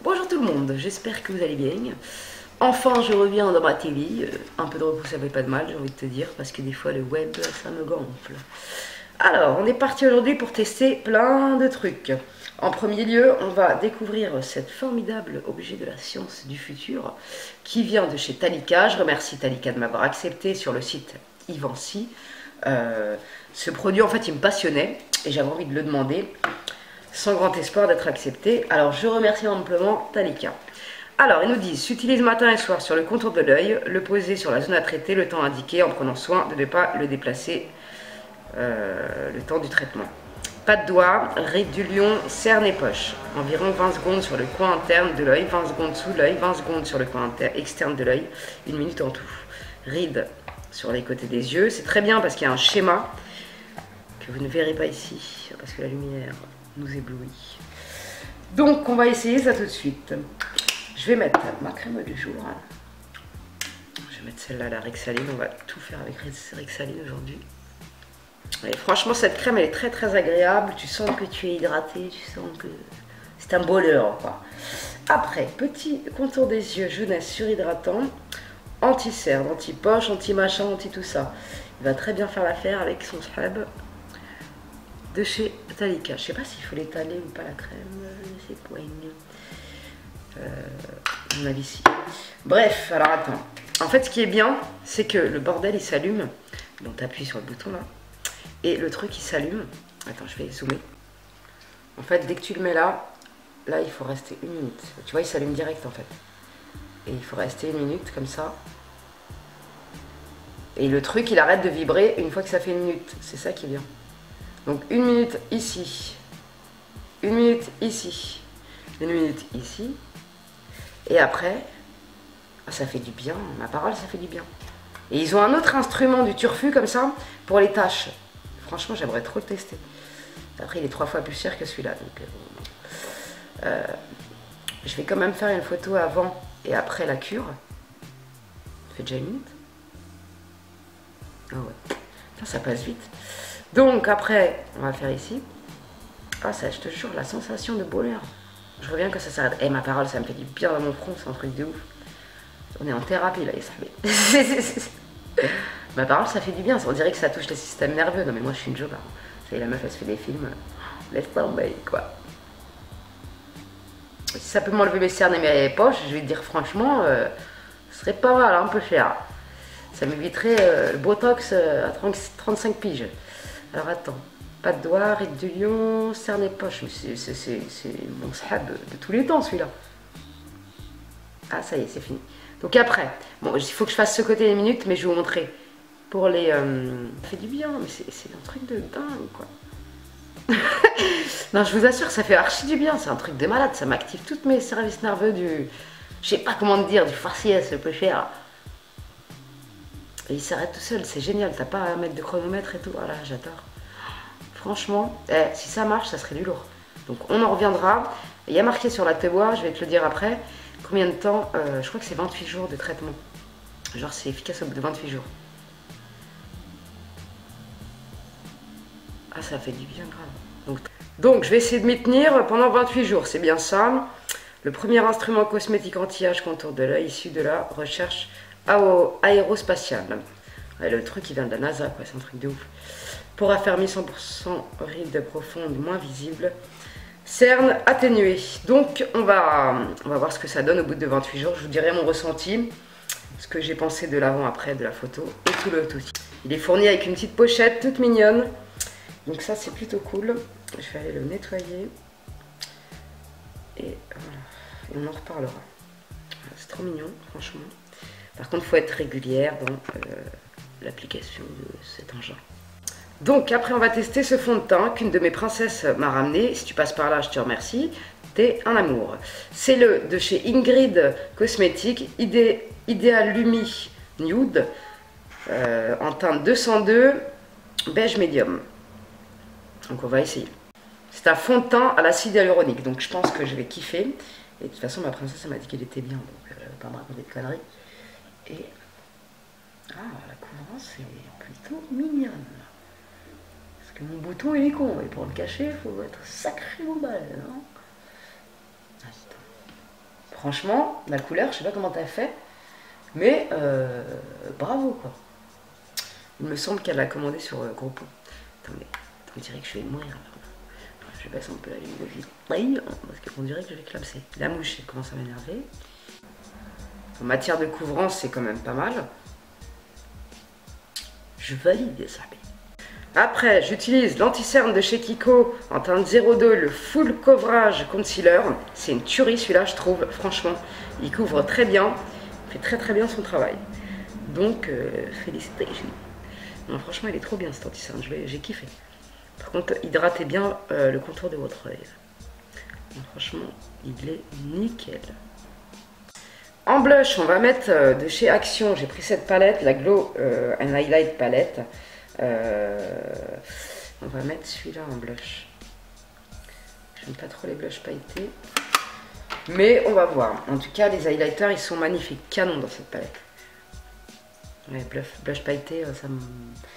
Bonjour tout le monde, j'espère que vous allez bien. Enfin je reviens dans ma TV, un peu de repos ça fait pas de mal j'ai envie de te dire, parce que des fois le web ça me gonfle. Alors on est parti aujourd'hui pour tester plein de trucs. En premier lieu on va découvrir cette formidable objet de la science du futur qui vient de chez Talika. Je remercie Talika de m'avoir accepté sur le site Ivancy. Ce produit en fait il me passionnait et j'avais envie de le demander sans grand espoir d'être accepté. Alors je remercie amplement Talika. Alors ils nous disent, s'utilise matin et soir sur le contour de l'œil, le poser sur la zone à traiter, le temps indiqué en prenant soin de ne pas le déplacer le temps du traitement. Pas de doigts, ride du lion, cerne et poche. Environ 20 secondes sur le coin interne de l'œil, 20 secondes sous l'œil, 20 secondes sur le coin externe de l'œil, 1 minute en tout. Ride sur les côtés des yeux, c'est très bien parce qu'il y a un schéma que vous ne verrez pas ici, parce que la lumière nous éblouit. Donc on va essayer ça tout de suite. Je vais mettre ma crème du jour. Je vais mettre celle-là, la Rexaline. On va tout faire avec Rexaline aujourd'hui. Et franchement, cette crème, elle est très très agréable. Tu sens que tu es hydraté, tu sens que c'est un bonheur, quoi. Après, petit contour des yeux, jeunesse surhydratant, anti-cerne, anti-poche, anti-machin, anti-tout ça. Il va très bien faire l'affaire avec son shrub de chez Talika. Je sais pas s'il faut l'étaler ou pas la crème, je sais point. On a ici. Bref, alors attends. En fait, ce qui est bien, c'est que le bordel il s'allume. Donc tu appuies sur le bouton là. Et le truc il s'allume. Attends, je vais zoomer. En fait, dès que tu le mets là, il faut rester 1 minute. Tu vois, il s'allume direct en fait. Et il faut rester 1 minute comme ça. Et le truc il arrête de vibrer une fois que ça fait 1 minute. C'est ça qui est bien. Donc 1 minute ici. 1 minute ici. 1 minute ici. Et après, ça fait du bien, ma parole, ça fait du bien. Et ils ont un autre instrument du turfu comme ça, pour les tâches. Franchement, j'aimerais trop le tester. Après, il est 3 fois plus cher que celui-là. Donc, je vais quand même faire une photo avant et après la cure. Ça fait déjà 1 minute. Ah ouais, ça passe vite. Donc après, on va faire ici. Ah ça, je te jure, la sensation de bonheur. Je reviens que ça s'arrête. Eh, ma parole, ça me fait du bien dans mon front, c'est un truc de ouf. On est en thérapie là, ma parole, ça fait du bien. On dirait que ça touche le système nerveux. Non, mais moi, je suis une joker. Ça y est, la meuf, elle se fait des films. Laisse tomber, quoi. Si ça peut m'enlever mes cernes et mes poches, je vais te dire franchement, ce serait pas mal, un peu cher. Ça m'éviterait le botox à 35 piges. Alors attends. Pas de doigts, ride du lion, cerne et poche. C'est mon sahab de tous les temps celui-là. Ah ça y est, c'est fini. Donc après, bon, il faut que je fasse ce côté des minutes, mais je vais vous montrer. Pour les... ça fait du bien, mais c'est un truc de dingue, quoi. Non, je vous assure, ça fait archi du bien. C'est un truc de malade, ça m'active tous mes services nerveux du... Je sais pas comment te dire, du farciès, le peu cher. Et il s'arrête tout seul, c'est génial. T'as pas à mettre de chronomètre et tout. Voilà, j'adore. Franchement, si ça marche, ça serait du lourd. Donc on en reviendra. Il y a marqué sur la tebois, je vais te le dire après, combien de temps, je crois que c'est 28 jours de traitement. Genre c'est efficace au bout de 28 jours. Ah ça fait du bien grave. Donc je vais essayer de m'y tenir pendant 28 jours, c'est bien ça. Le premier instrument cosmétique anti-âge contour de l'œil issu de la recherche aérospatiale. Ouais, le truc il vient de la NASA, quoi, c'est un truc de ouf. Pour affermir 100% rides profondes moins visibles. Cerne atténuée. Donc on va voir ce que ça donne au bout de 28 jours. Je vous dirai mon ressenti, ce que j'ai pensé de l'avant-après de la photo et tout le tout. Il est fourni avec une petite pochette toute mignonne. Donc ça c'est plutôt cool. Je vais aller le nettoyer. Et voilà. Et on en reparlera. C'est trop mignon, franchement. Par contre, il faut être régulière dans l'application de cet engin. Donc après on va tester ce fond de teint qu'une de mes princesses m'a ramené. Si tu passes par là, je te remercie. T'es un amour. C'est le de chez Ingrid Cosmetics Ideal Lumi Nude en teinte 202 beige médium. Donc on va essayer. C'est un fond de teint à l'acide hyaluronique. Donc je pense que je vais kiffer. Et de toute façon ma princesse m'a dit qu'il était bien. Donc elle va pas me raconter de conneries. Et la couvrance est plutôt mignonne. que mon bouton il est con, et pour le cacher, il faut être sacrément balèze. Hein. Franchement, la couleur, je sais pas comment t'as fait, mais bravo quoi. Il me semble qu'elle l'a commandé sur Groupon. Attendez, on dirait que je vais mourir là. Je baisse un peu la luminosité, parce qu'on dirait que je vais clamser. La mouche, elle commence à m'énerver. En matière de couvrance, c'est quand même pas mal. Je valide ça. Après, j'utilise l'anti-cerne de chez Kiko en teinte 02, le full coverage concealer. C'est une tuerie celui-là, je trouve. Franchement, il couvre très bien. Il fait très bien son travail. Donc, félicitations. Non, franchement, il est trop bien cet anti-cerne. J'ai kiffé. Par contre, hydratez bien le contour de votre œil. Franchement, il est nickel. En blush, on va mettre de chez Action. J'ai pris cette palette, la Glow and Highlight palette. On va mettre celui-là en blush. J'aime pas trop les blushs pailletés. Mais on va voir. En tout cas, les highlighters, ils sont magnifiques. Canon dans cette palette. Les blush pailletés,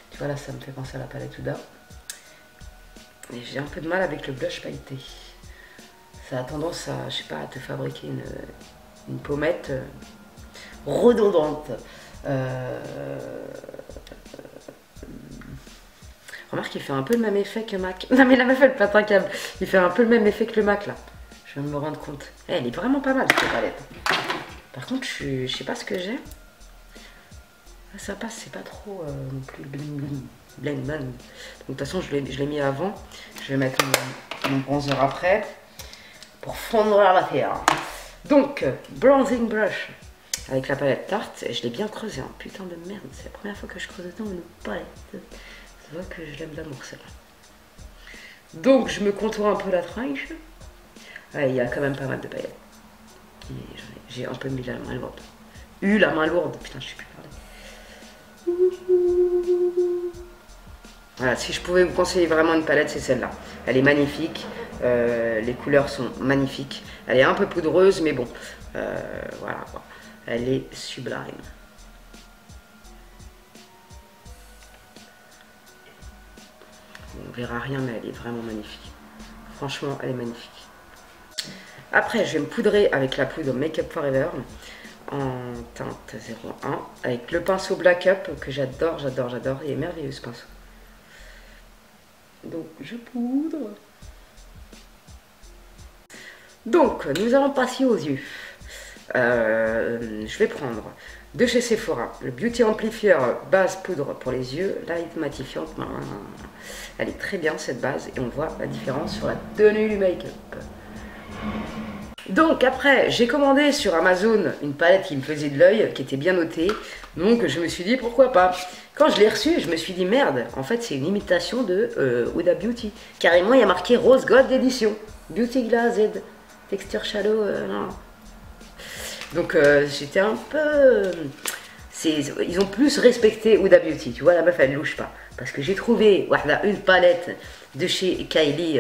tu vois là, ça me fait penser à la palette Huda. Et j'ai un peu de mal avec le blush pailleté. Ça a tendance à, je sais pas, à te fabriquer une pommette redondante. Remarque qu'il fait un peu le même effet que MAC. Non mais la meuf elle pète un câble. Il fait un peu le même effet que le MAC là. Je viens de me rendre compte. Elle est vraiment pas mal cette palette. Par contre je sais pas ce que j'ai. Ça passe, c'est pas trop non plus bling bling. Donc de toute façon je l'ai mis avant. Je vais mettre mon bronzer après. Pour fondre la matière. Donc bronzing brush. Avec la palette Tarte. Et je l'ai bien creusé. Hein. Putain de merde. C'est la première fois que je creuse autant une palette. Je vois que je l'aime d'amour celle-là. Donc je me contourne un peu la tronche. Ouais, il y a quand même pas mal de paillettes. J'ai un peu mis la main lourde. La main lourde. Putain, je sais plus parler. Voilà, si je pouvais vous conseiller vraiment une palette, c'est celle-là. Elle est magnifique. Les couleurs sont magnifiques. Elle est un peu poudreuse, mais bon. Voilà. Elle est sublime. On verra rien, mais elle est vraiment magnifique. Franchement, elle est magnifique. Après, je vais me poudrer avec la poudre Make Up Forever en teinte 01 avec le pinceau Black Up que j'adore. Il est merveilleux ce pinceau. Donc, je poudre. Donc, nous allons passer aux yeux. Je vais prendre de chez Sephora le Beauty Amplifier base poudre pour les yeux, light matifiante. Elle est très bien cette base et on voit la différence sur la tenue du make-up. Donc après, j'ai commandé sur Amazon une palette qui me faisait de l'œil, qui était bien notée. Donc je me suis dit pourquoi pas. Quand je l'ai reçue, je me suis dit merde, en fait c'est une imitation de Huda Beauty. Carrément il y a marqué Rose Gold Edition. Beauty Glass Z, Texture Shadow, non. Donc j'étais un peu... Ils ont plus respecté Huda Beauty, tu vois, la meuf elle louche pas. Parce que j'ai trouvé une palette de chez Kylie,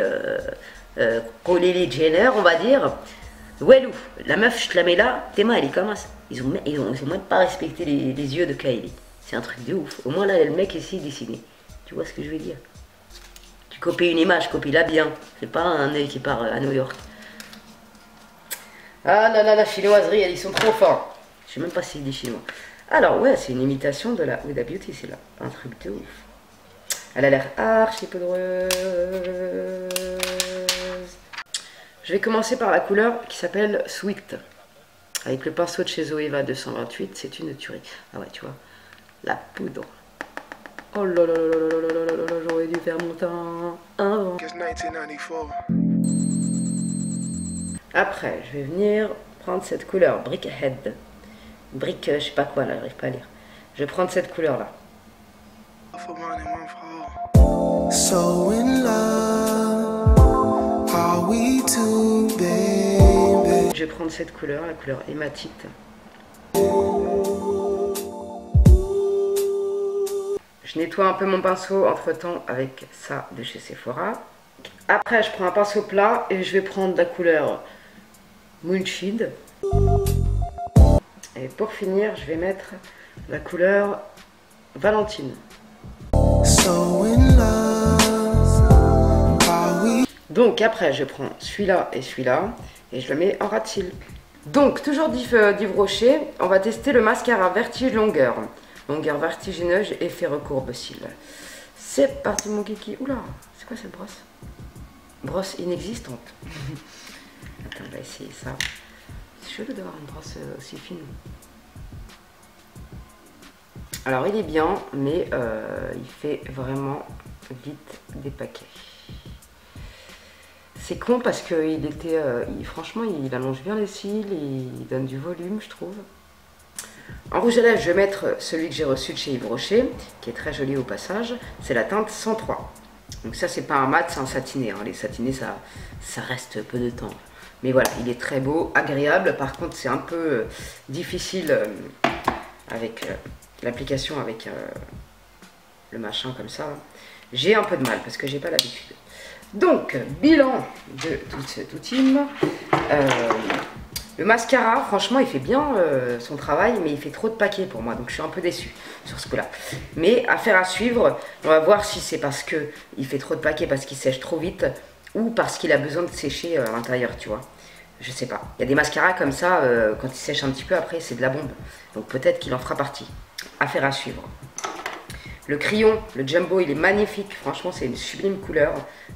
Kylie Jenner, on va dire. Walou, la meuf, je te la mets là, tes mains elle est comme ça. Ils ont même pas respecté les yeux de Kylie. C'est un truc de ouf. Au moins là, le mec ici dessiné. Tu vois ce que je veux dire? Tu copies une image, copie-la bien. C'est pas un œil qui part à New York. Ah là là, la chinoiserie, ils sont trop forts. Je sais même pas si c'est des chinois. Alors ouais, c'est une imitation de la Huda Beauty, c'est là. Un truc de ouf. Elle a l'air archi poudreuse. Je vais commencer par la couleur qui s'appelle Sweet. Avec le pinceau de chez Zoeva 228, c'est une tuerie. Ah ouais, tu vois, la poudre. Oh là là là là là là là là, j'aurais dû faire mon teint avant. Après, je vais venir prendre cette couleur Brickhead. Brick, je sais pas quoi là, j'arrive pas à lire. Je vais prendre cette couleur là. So in love, are we two, baby? Je vais prendre cette couleur, la couleur hématite. Je nettoie un peu mon pinceau entre temps avec ça de chez Sephora. Après, je prends un pinceau plat et je vais prendre la couleur Moonshade. Et pour finir, je vais mettre la couleur Valentine. So in love. Donc après, je prends celui-là et celui-là et je le mets en ras de cils. Donc, toujours d'Yves Rocher, on va tester le mascara Vertige Longueur. Longueur vertigineuse, effet recourbe cils. C'est parti mon kiki. Oula, c'est quoi cette brosse? Brosse inexistante. Attends, on va essayer ça. C'est chelou d'avoir une brosse aussi fine. Alors il est bien, mais il fait vraiment vite des paquets. C'est con parce qu'il était, franchement, il allonge bien les cils, il donne du volume, je trouve. En rouge à lèvres, je vais mettre celui que j'ai reçu de chez Yves Rocher, qui est très joli au passage. C'est la teinte 103. Donc ça, c'est pas un mat, c'est un satiné. Hein. Les satinés, ça reste peu de temps. Mais voilà, il est très beau, agréable. Par contre, c'est un peu difficile avec l'application, avec le machin comme ça. J'ai un peu de mal parce que j'ai pas l'habitude. Donc, bilan de toute cette team. Le mascara, franchement, il fait bien son travail, mais il fait trop de paquets pour moi. Donc, je suis un peu déçue sur ce coup-là. Mais affaire à suivre. On va voir si c'est parce qu'il fait trop de paquets, parce qu'il sèche trop vite, ou parce qu'il a besoin de sécher à l'intérieur, tu vois. Je sais pas. Il y a des mascaras comme ça, quand ils sèchent un petit peu, après, c'est de la bombe. Donc, peut-être qu'il en fera partie. Affaire à suivre. Le crayon, le Jumbo, il est magnifique. Franchement, c'est une sublime couleur.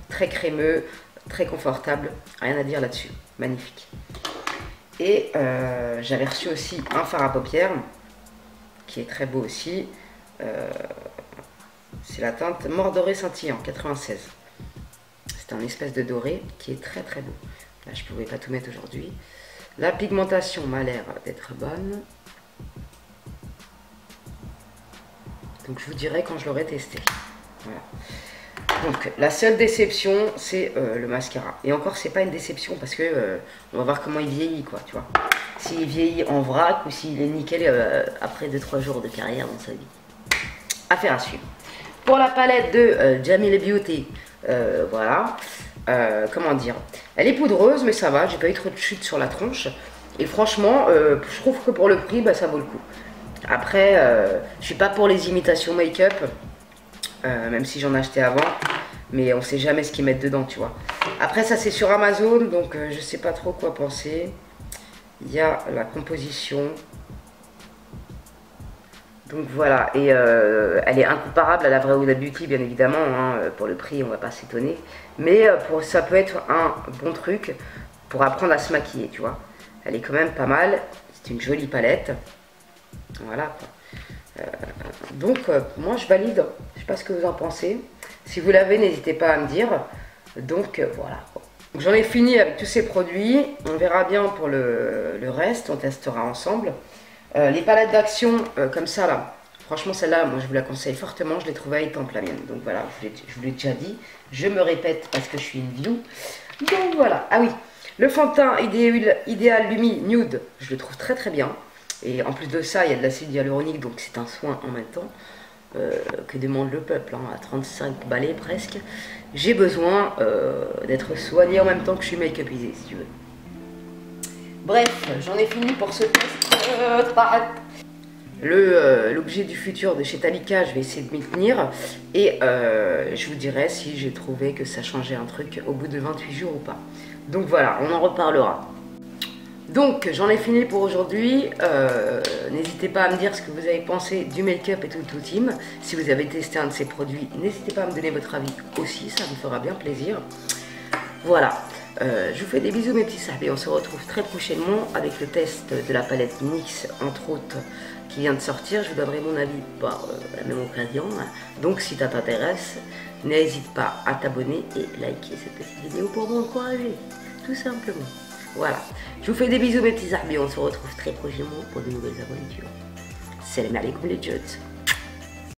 Très crémeux, très confortable. Rien à dire là-dessus. Magnifique. Et j'avais reçu aussi un fard à paupières, qui est très beau aussi. C'est la teinte Mort doré scintillant, 96. C'est un espèce de doré qui est très très beau. Là, je ne pouvais pas tout mettre aujourd'hui. La pigmentation m'a l'air d'être bonne. Donc je vous dirai quand je l'aurai testé. Voilà. Donc la seule déception, c'est le mascara. Et encore, c'est pas une déception parce que on va voir comment il vieillit, quoi, tu vois. S'il vieillit en vrac ou s'il est nickel après 2-3 jours de carrière dans sa vie. Affaire à suivre. Pour la palette de Jamil Beauty, voilà. Comment dire, elle est poudreuse, mais ça va. J'ai pas eu trop de chute sur la tronche. Et franchement, je trouve que pour le prix, bah, ça vaut le coup. Après, je suis pas pour les imitations make-up, même si j'en ai acheté avant, mais on sait jamais ce qu'ils mettent dedans, tu vois. Après, ça c'est sur Amazon, donc je sais pas trop quoi penser. Il y a la composition. Donc voilà, et elle est incomparable à la vraie Huda Beauty, bien évidemment, hein, pour le prix, on va pas s'étonner. Mais ça peut être un bon truc pour apprendre à se maquiller, tu vois. Elle est quand même pas mal, c'est une jolie palette. Voilà quoi. Donc moi je valide, je sais pas ce que vous en pensez. Si vous l'avez, n'hésitez pas à me dire. Donc voilà. J'en ai fini avec tous ces produits. On verra bien pour le reste, on testera ensemble. Les palettes d'action comme ça là, franchement celle-là, moi je vous la conseille fortement. Je l'ai trouvée à Étampes la mienne. Donc voilà, je vous l'ai déjà dit. Je me répète parce que je suis une view. Donc voilà. Ah oui, le fond de teint Idéal Lumi Nude, je le trouve très très bien. Et en plus de ça, il y a de l'acide hyaluronique, donc c'est un soin en même temps. Que demande le peuple, hein, à 35 balais presque. J'ai besoin d'être soignée en même temps que je suis make-upisée, si tu veux. Bref, j'en ai fini pour ce test. L'objet du futur de chez Talika, je vais essayer de m'y tenir. Et je vous dirai si j'ai trouvé que ça changeait un truc au bout de 28 jours ou pas. Donc voilà, on en reparlera. Donc j'en ai fini pour aujourd'hui. N'hésitez pas à me dire ce que vous avez pensé du make-up et tout team. Si vous avez testé un de ces produits, n'hésitez pas à me donner votre avis aussi, ça me fera bien plaisir. Voilà, je vous fais des bisous mes petits sahbés. On se retrouve très prochainement avec le test de la palette NYX entre autres qui vient de sortir. Je vous donnerai mon avis par la même occasion. Donc si ça t'intéresse, n'hésite pas à t'abonner et liker cette petite vidéo pour m'encourager, tout simplement. Voilà, je vous fais des bisous mes petits armes et on se retrouve très prochainement pour de nouvelles aventures. Salam alaikum les Jots.